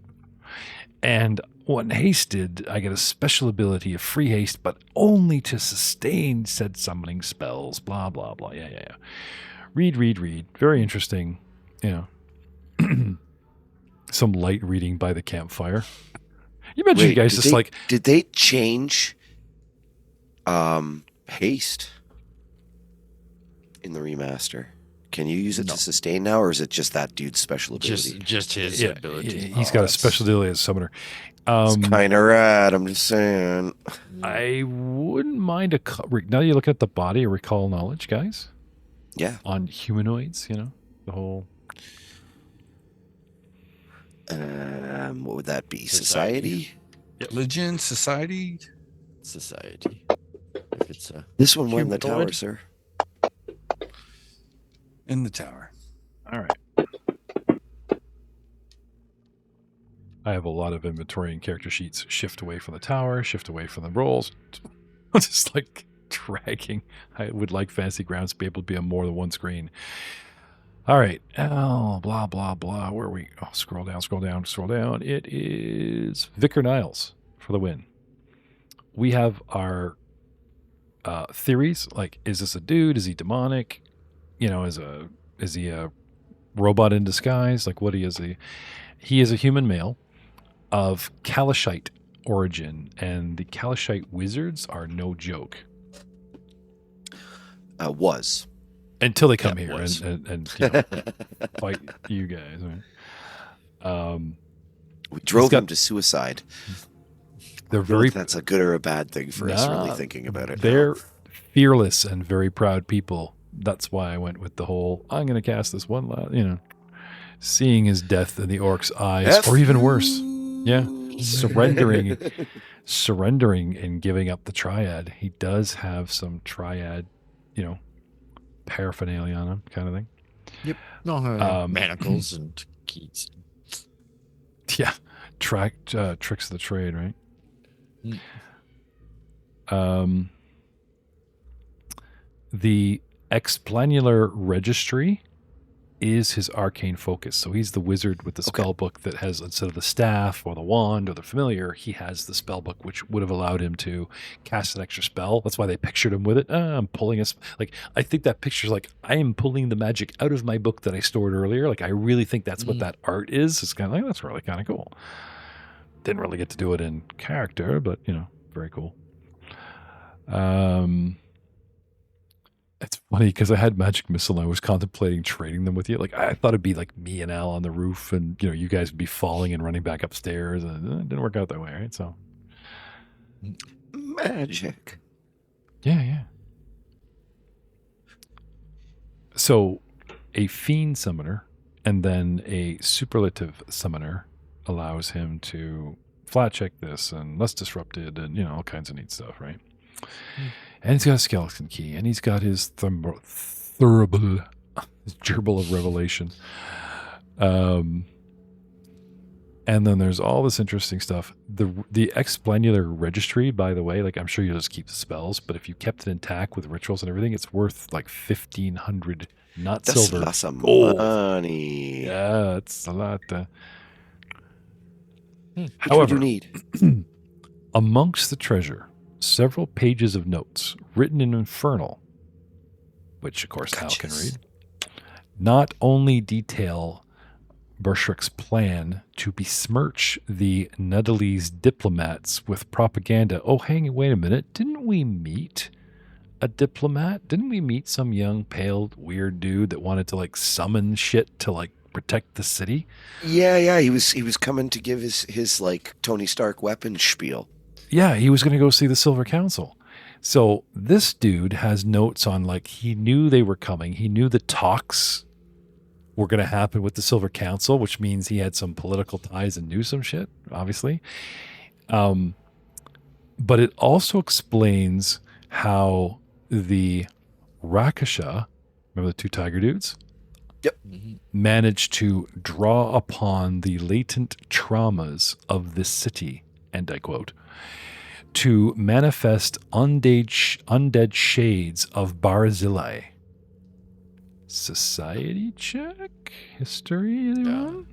And when hasted, I get a special ability of free haste, but only to sustain said summoning spells. Blah, blah, blah. Yeah. Read. Very interesting. You know, some light reading by the campfire. You mentioned, guys, just like... Did they change haste in the remaster? Can you use it to sustain now, or is it just that dude's special ability? Just his ability. He's got a special ability as summoner. It's kind of rad, I'm just saying. I wouldn't mind now you look at the body, a recall knowledge, guys. Yeah. On humanoids, you know, the whole... what would that be? Society? Religion? Society? Society. If it's this one went in the tower, sir. In the tower. All right. I have a lot of inventory and character sheets. Shift away from the tower, shift away from the rolls. Just like dragging. I would like Fantasy Grounds to be able to be on more than one screen. All right. Oh, blah, blah, blah. Where are we? Oh, scroll down. It is Vicar Niles for the win. We have our theories, like, is this a dude? Is he demonic? You know, is he a robot in disguise? Like, what is he? He is a human male of Kalashite origin, and the Kalashite wizards are no joke. Was. Until they come here and you know, fight you guys. Right? We drove them to suicide. They're very... That's a good or a bad thing for us really thinking about it. They're fearless and very proud people. That's why I went with the whole, I'm going to cast this one, seeing his death in the orc's eyes, or even worse. Yeah. Surrendering and giving up the triad. He does have some triad, paraphernalia on him, kind of thing. Yep. Manacles and keys. Yeah. Tricks of the trade, right? The Explanular Registry is his arcane focus. So he's the wizard with the spell book that has, instead of the staff or the wand or the familiar, he has the spell book, which would have allowed him to cast an extra spell. That's why they pictured him with it. I'm pulling I think that picture's like, I am pulling the magic out of my book that I stored earlier. Like, I really think that's what that art is. It's kind of like, that's really kind of cool. Didn't really get to do it in character, but, very cool. It's funny because I had magic missile and I was contemplating trading them with you. Like, I thought it'd be like me and Alll on the roof, and you guys would be falling and running back upstairs, and it didn't work out that way, right? So magic. Yeah. So a fiend summoner And then a superlative summoner allows him to flat check this and less disrupted and, all kinds of neat stuff, right? And he's got a skeleton key, and he's got his gerbil of revelation. And then there's all this interesting stuff. The explanular registry, by the way, I'm sure you'll just keep the spells, but if you kept it intact with rituals and everything, it's worth 1,500, not That's silver, lots of gold. money. Yeah, it's a lot. However, you need amongst the treasure, several pages of notes written in Infernal, which of course Al can read, not only detail Bershrick's plan to besmirch the Nuddley's diplomats with propaganda. Oh, wait a minute. Didn't we meet a diplomat? Didn't we meet some young, pale, weird dude that wanted to summon shit to protect the city? Yeah. He was coming to give his Tony Stark weapon spiel. Yeah, he was going to go see the Silver Council. So this dude has notes on he knew they were coming. He knew the talks were going to happen with the Silver Council, which means he had some political ties and knew some shit, obviously. But it also explains how the Rakasha, remember the two tiger dudes? Yep. Managed to draw upon the latent traumas of this city, and I quote, to manifest undead shades of Barzillai. Society check? History, anyone?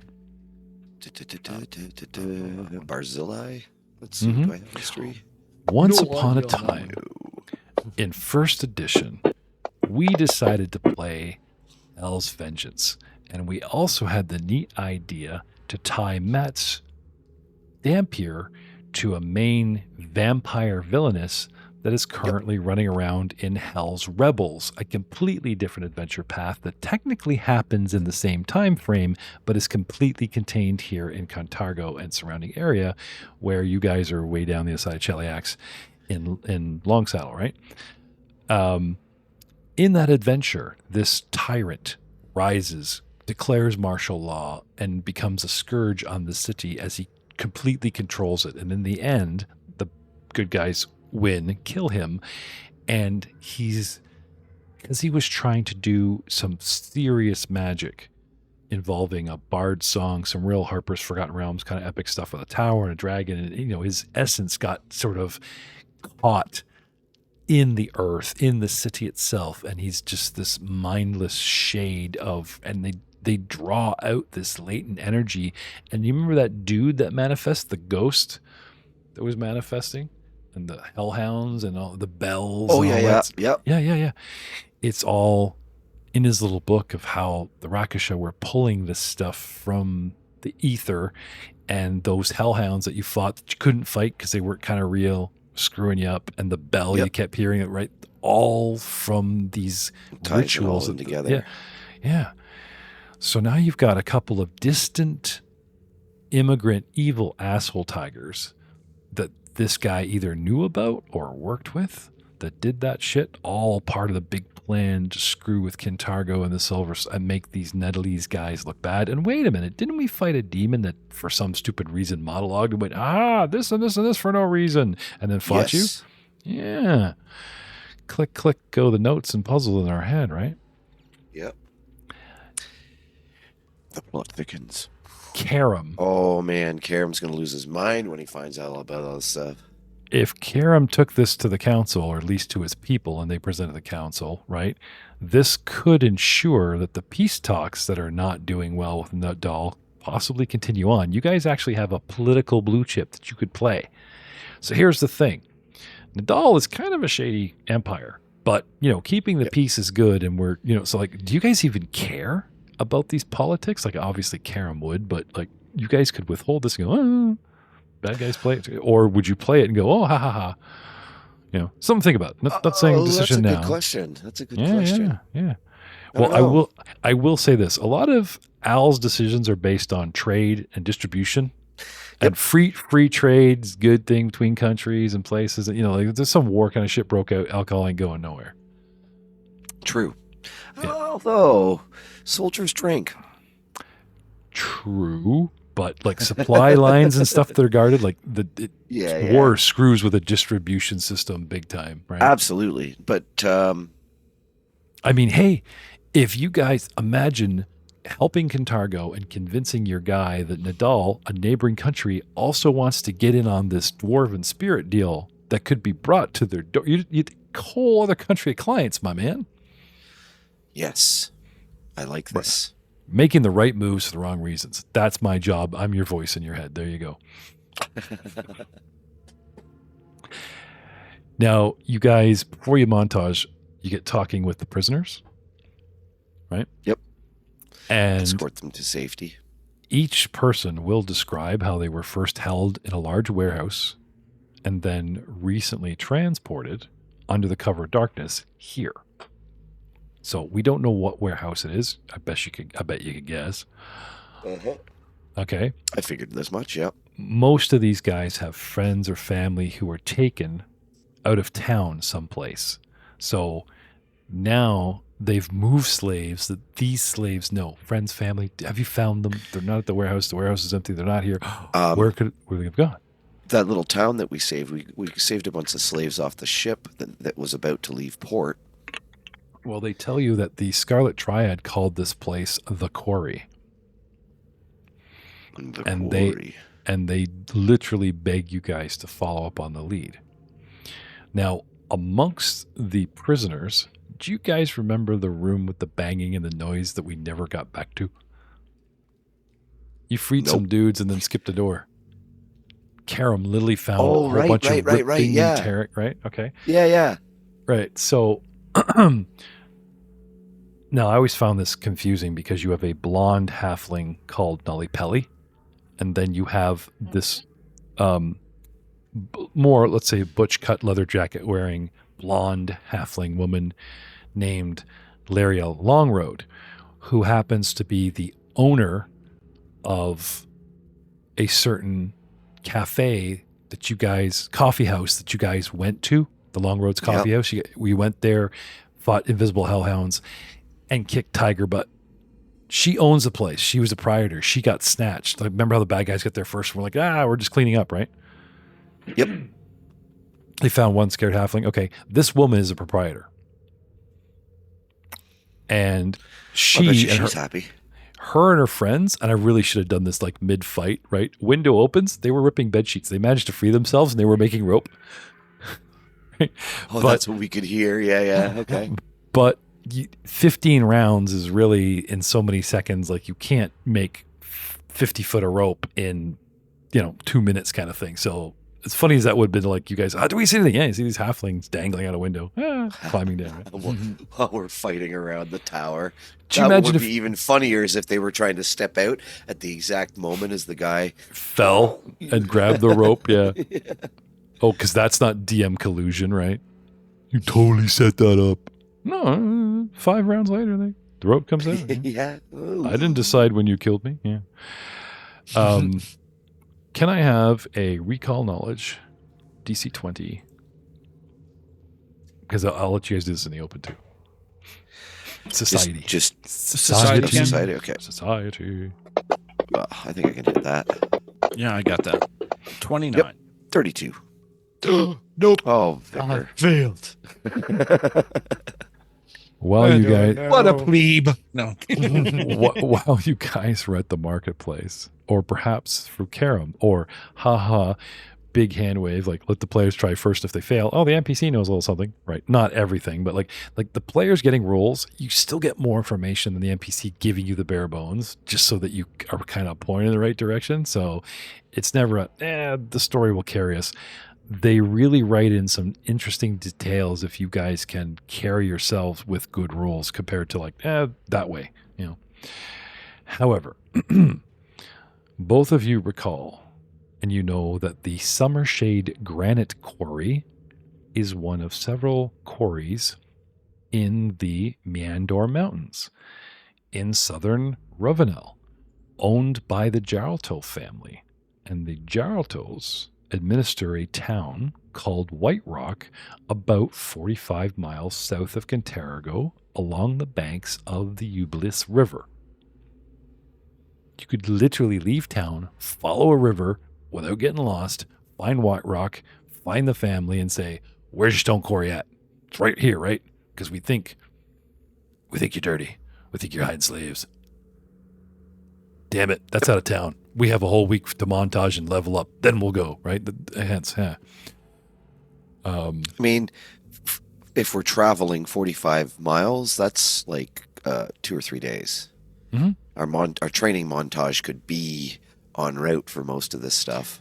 Barzillai? Let's see, do I have history? Once upon a time, in first edition, we decided to play Alll's Vengeance, and we also had the neat idea to tie Matt's Dampier to a main vampire villainess that is currently running around in Hell's Rebels, a completely different adventure path that technically happens in the same time frame, but is completely contained here in Contargo and surrounding area, where you guys are way down the other side of Cheliax in Longsaddle, right? In that adventure, this tyrant rises, declares martial law, and becomes a scourge on the city as he completely controls it. And in the end, the good guys win, kill him, and because he was trying to do some serious magic involving a bard song, some real Harper's Forgotten Realms kind of epic stuff with a tower and a dragon, and his essence got sort of caught in the earth, in the city itself, and he's just this mindless shade of, and they draw out this latent energy. And you remember that dude that manifests, the ghost that was manifesting, and the hellhounds and all the bells? Oh, and all yeah. that. Yeah. It's all in his little book of how the Rakasha were pulling this stuff from the ether, and those hellhounds that you fought that you couldn't fight because they weren't kind of real, screwing you up, and the bell you kept hearing it, right? All from these rituals together. Yeah. So now you've got a couple of distant immigrant evil asshole tigers that this guy either knew about or worked with that did that shit, all part of the big plan to screw with Kintargo and the Silver and make these Netherese guys look bad. And wait a minute, didn't we fight a demon that for some stupid reason monologued and went, this and this and this for no reason, and then fought you? Yeah. Click, click, go the notes and puzzle in our head, right? Yep. The plot thickens. Karam. Oh, man, Karam's going to lose his mind when he finds out about all this stuff. If Karam took this to the council, or at least to his people, and they presented the council, right, this could ensure that the peace talks that are not doing well with Nadal possibly continue on. You guys actually have a political blue chip that you could play. So here's the thing. Nadal is kind of a shady empire, but, keeping the peace is good, and we're, so, do you guys even care about these politics? Obviously Karam would, but, you guys could withhold this and go, bad guys play it, or would you play it and go, ha ha ha? Something to think about. Not saying decision now. That's a good question. That's a good question. Yeah. Well, I will say this: a lot of Al's decisions are based on trade and distribution, and free trades, good thing between countries and places. There's some war kind of shit broke out. Alcohol ain't going nowhere. True. Yeah. Although soldiers drink. true, but like supply lines and stuff that are guarded, like war screws with a distribution system big time, right? Absolutely. But I mean, hey, if you guys imagine helping Cantargo and convincing your guy that Nadal, a neighboring country, also wants to get in on this dwarven spirit deal that could be brought to their door. You whole other country of clients, my man. Yes, I like this. Making the right moves for the wrong reasons. That's my job. I'm your voice in your head. There you go. Now, you guys, before you montage, you get talking with the prisoners, right? Yep. And escort them to safety. Each person will describe how they were first held in a large warehouse and then recently transported under the cover of darkness here. So we don't know what warehouse it is. I bet you could guess. Uh-huh. Okay. I figured as much, yep. Most of these guys have friends or family who were taken out of town someplace. So now they've moved slaves that these slaves know. Friends, family, have you found them? They're not at the warehouse. The warehouse is empty. They're not here. Where could they have gone? That little town that we saved, we saved a bunch of slaves off the ship that was about to leave port. Well, they tell you that the Scarlet Triad called this place the Quarry. And they literally beg you guys to follow up on the lead. Now, amongst the prisoners, do you guys remember the room with the banging and the noise that we never got back to? You freed some dudes and then skipped a door. Karam literally found a whole bunch of ripping and tearing, right? Okay. Yeah. Right. So now I always found this confusing because you have a blonde halfling called Nolly Pelly, and then you have this more, let's say, butch cut leather jacket wearing blonde halfling woman named Lariel Longroad, who happens to be the owner of a certain coffee house that you guys went to, the Longroad's Coffee House. We went there, fought invisible hellhounds, and kicked tiger butt. She owns the place. She was the proprietor. She got snatched. Like, remember how the bad guys got there first? We're like, we're just cleaning up, right? Yep. They found one scared halfling. Okay, this woman is a proprietor. And she's happy. Her and her friends, and I really should have done this like mid-fight, right? Window opens, they were ripping bed sheets. They managed to free themselves, and they were making rope. That's what we could hear. Yeah, okay. But 15 rounds is really, in so many seconds, like you can't make 50 foot of rope in, 2 minutes kind of thing. So as funny as that would have been, like, you guys, do we see anything? Yeah, you see these halflings dangling out a window, climbing down. Right? While we're fighting around the tower. Do you imagine would be even funnier is if they were trying to step out at the exact moment as the guy fell and grabbed the rope. Yeah. Oh, because that's not DM collusion, right? You totally set that up. No, 5 rounds later, the rope comes out. Yeah. I didn't decide when you killed me. Yeah. Can I have a recall knowledge, DC 20? Because I'll let you guys do this in the open too. Society. Just society. Okay. Society. I think I can hit that. Yeah, I got that. 29. Yep. 32. Nope. Oh, Vicar. Failed. While you guys, what a plebe. No. while you guys were at the marketplace, or perhaps through Karam, or big hand wave, like let the players try first. If they fail, the NPC knows a little something, right? Not everything, but like the players getting rolls, you still get more information than the NPC giving you the bare bones, just so that you are kind of pointing in the right direction. So it's never the story will carry us. They really write in some interesting details if you guys can carry yourselves with good rules compared to that way, However, both of you recall, and you know that the Summershade Granite Quarry is one of several quarries in the Meandor Mountains in southern Ravenel, owned by the Jarlto family. And the Jarltos administer a town called White Rock about 45 miles south of Cantargo along the banks of the Ublis River. You could literally leave town, follow a river without getting lost, find White Rock, find the family, and say, "Where's your stone quarry at? It's right here, right? Because we think you're dirty. We think you're hiding slaves. Damn it, that's out of town. We have a whole week to montage and level up. Then we'll go, right? Hence, yeah. I mean, if we're traveling 45 miles, that's like 2 or 3 days. Mm-hmm. Our training montage could be en route for most of this stuff,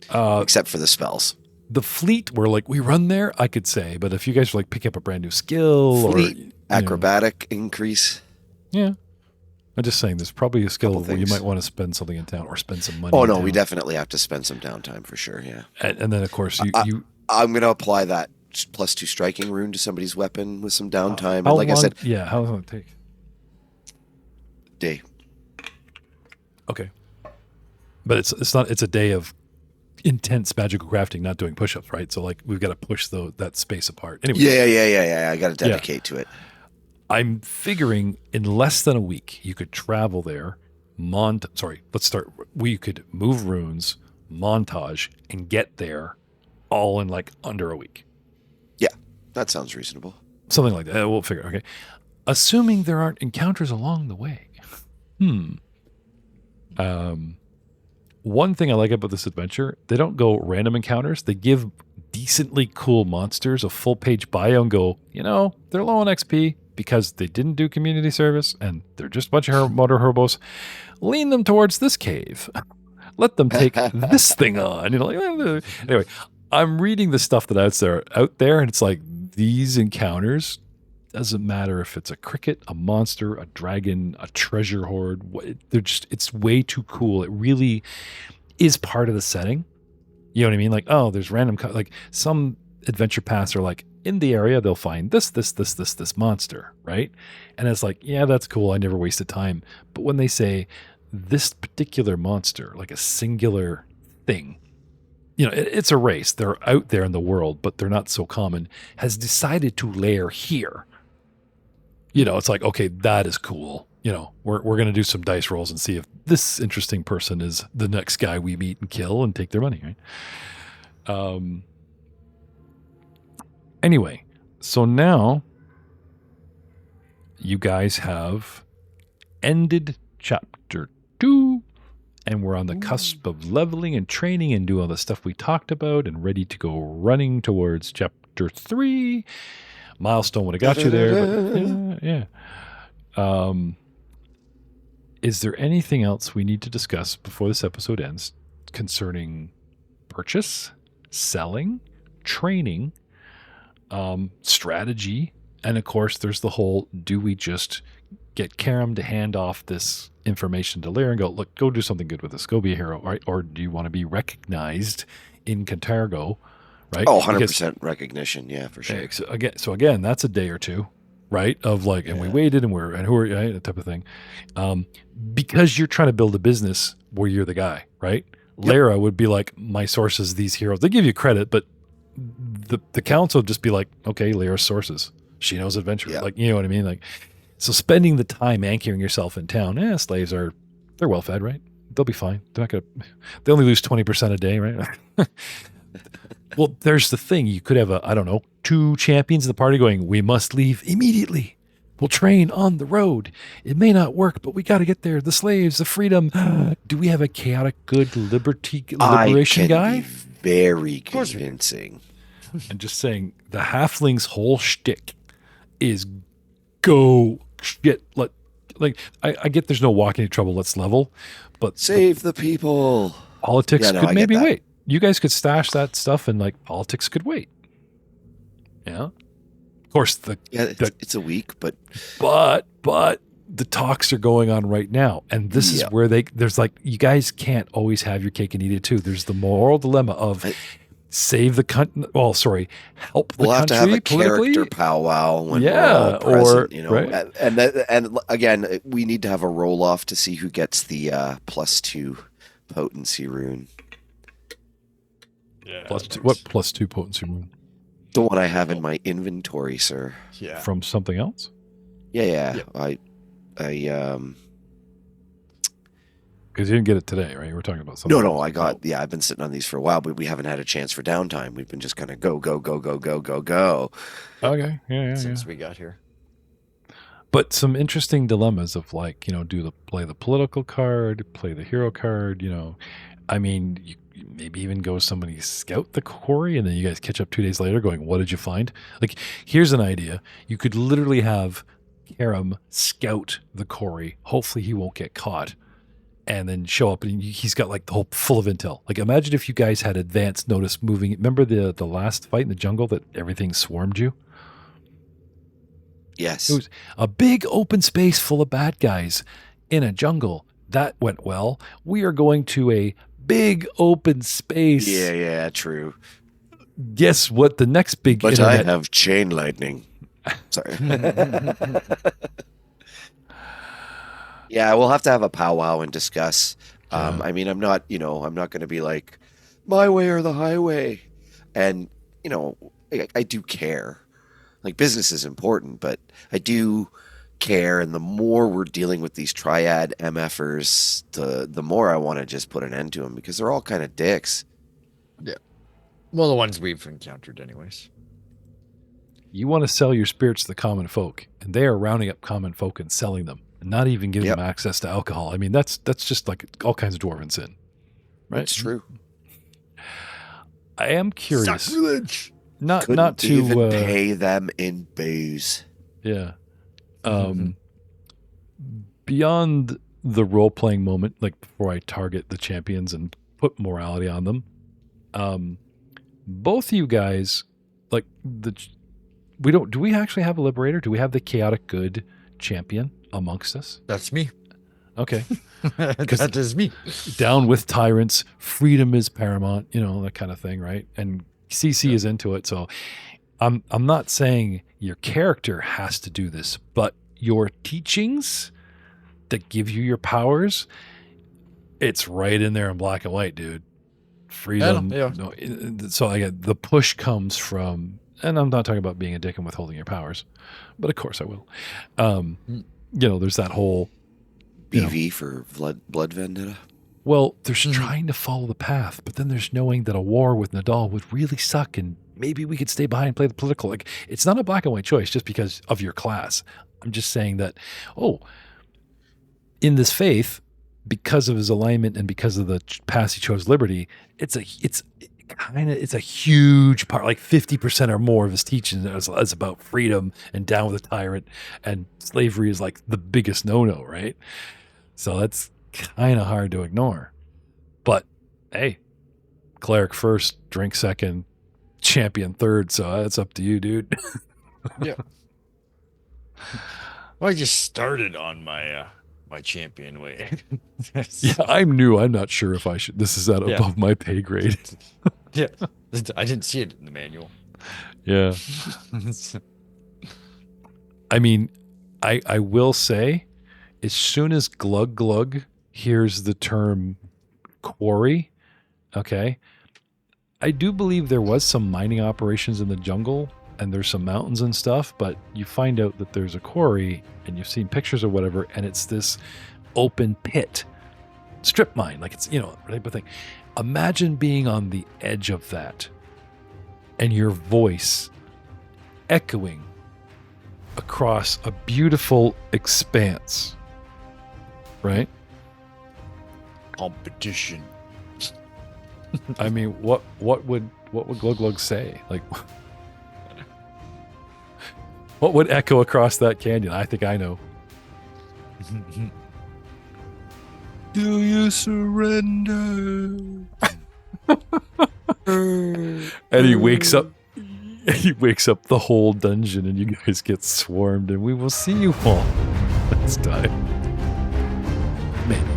except for the spells. The fleet, where like we run there, I could say, but if you guys like pick up a brand new skill fleet, acrobatic increase. Yeah. I'm just saying there's probably a skill where you might want to spend something in town or spend some money. Oh, no, we definitely have to spend some downtime for sure, yeah. And then, of course, I'm going to apply that +2 striking rune to somebody's weapon with some downtime. And like I said... Yeah, how long will it take? Day. Okay. But it's a day of intense magical crafting, not doing push-ups, right? So, like, we've got to push that space apart. Anyway. Yeah. I got to dedicate to it. I'm figuring in less than a week, you could travel there. We could move runes, montage, and get there all in like under a week. Yeah, that sounds reasonable. Something like that. We'll figure. Okay. Assuming there aren't encounters along the way. One thing I like about this adventure, they don't go random encounters. They give decently cool monsters a full page bio and go, they're low on XP because they didn't do community service and they're just a bunch of motor hobos. Lean them towards this cave. Let them take this thing on. Anyway, I'm reading the stuff that's out there, and it's like these encounters, doesn't matter if it's a cricket, a monster, a dragon, a treasure hoard. It's way too cool. It really is part of the setting. You know what I mean? Like, oh, there's random, like some adventure paths are like in the area, they'll find this monster, right? And it's like, yeah, that's cool. I never wasted time. But when they say this particular monster, like a singular thing, it's a race. They're out there in the world, but they're not so common, has decided to lair here. It's like, okay, that is cool. We're going to do some dice rolls and see if this interesting person is the next guy we meet and kill and take their money, right? Anyway, so now you guys have ended chapter 2, and we're on the cusp of leveling and training and do all the stuff we talked about and ready to go running towards chapter 3. Milestone would have got you there, but yeah. Is there anything else we need to discuss before this episode ends concerning purchase, selling, training, strategy, and of course there's the whole, do we just get Karam to hand off this information to Lyra and go, look, go do something good with this, go be a hero, right? Or do you want to be recognized in Cantargo, right? Oh, 100% recognition, yeah, for sure. So again, that's a day or two, right? Of like, and we waited and who are you, right? That type of thing. Because you're trying to build a business where you're the guy, right? Yep. Lyra would be like, my sources, these heroes. They give you credit, but the council would just be like, okay, Lyra's sources. She knows adventure. Yep. Like, you know what I mean? Like, so spending the time anchoring yourself in town, slaves they're well fed, right? They'll be fine. They only lose 20% a day, right? Well, there's the thing. You could have 2 champions of the party going, we must leave immediately. We'll train on the road. It may not work, but we got to get there. The slaves, the freedom. Do we have a chaotic good liberation guy? Be very convincing. I'm just saying, the halfling's whole shtick is go shit. I get there's no walking into trouble. Let's level, but save the people. Politics could maybe wait. You guys could stash that stuff, and like politics could wait. Yeah, of course. It's a week, but the talks are going on right now, and this is where there's like, you guys can't always have your cake and eat it too. There's the moral dilemma of save the country. Well, sorry, help the country. We'll have to have a character powwow when we're all present, right? And again, we need to have a roll off to see who gets the +2 potency rune. Yeah. +2, what +2 potency rune? The one I have in my inventory, sir. Yeah. From something else? Yeah. Because you didn't get it today, right? We're talking about something. No, I've been sitting on these for a while, but we haven't had a chance for downtime. We've been just kind of go. Okay. Yeah. Since we got here. But some interesting dilemmas of like, play the political card, play the hero card, I mean, you maybe even go somebody scout the quarry and then you guys catch up 2 days later going, what did you find? Like, here's an idea. You could literally have Karam scout the quarry. Hopefully he won't get caught. And then show up and he's got like the whole full of intel. Like imagine if you guys had advanced notice moving. Remember the last fight in the jungle that everything swarmed you? Yes. It was a big open space full of bad guys in a jungle. That went well. We are going to a big open space. Yeah, true. Guess what the next big But internet... I have chain lightning. Sorry. Yeah, we'll have to have a powwow and discuss. I mean, I'm not going to be like, my way or the highway. And, I do care. Like, business is important, but I do care. And the more we're dealing with these triad MFers, the more I want to just put an end to them because they're all kind of dicks. Yeah. Well, the ones we've encountered anyways. You want to sell your spirits to the common folk, and they are rounding up common folk and selling them. Not even giving them access to alcohol. I mean, that's just like all kinds of dwarven sin, right? That's true. I am curious. Sacrilege. Not to even pay them in booze. Yeah. Beyond the role playing moment, like before I target the champions and put morality on them, both of you guys, like do we actually have a liberator? Do we have the chaotic good champion amongst us? That's me. Okay. That is me. Down with tyrants, freedom is paramount, that kind of thing, right? And CC is into it. So I'm not saying your character has to do this, but your teachings that give you your powers, it's right in there in black and white, dude. Freedom. Yeah. No, so again, the push comes from, and I'm not talking about being a dick and withholding your powers, but of course I will. There's that whole BV for blood vendetta. Well, there's trying to follow the path, but then there's knowing that a war with Nadal would really suck, and maybe we could stay behind and play the political. Like, it's not a black and white choice just because of your class. I'm just saying that, in this faith, because of his alignment and because of the path he chose, liberty, it's a huge part, like 50% or more of his teaching is about freedom and down with the tyrant, and slavery is like the biggest no-no, right? So that's kind of hard to ignore. But hey, cleric first, drink second, champion third, so that's up to you, dude. Yeah. Well, I just started on my my champion way. Yeah, I'm new. I'm not sure if I should. This is above my pay grade. Yeah, I didn't see it in the manual. Yeah. I mean, I will say, as soon as Glug Glug hears the term quarry, okay, I do believe there was some mining operations in the jungle and there's some mountains and stuff, but you find out that there's a quarry and you've seen pictures or whatever, and it's this open pit, strip mine, like it's, type of thing. Imagine being on the edge of that and your voice echoing across a beautiful expanse, right? Competition. I mean, what would Glug Glug say? Like, what would echo across that canyon? I think I know. Do you surrender? And he wakes up. He wakes up the whole dungeon, and you guys get swarmed, and we will see you all next time. Maybe.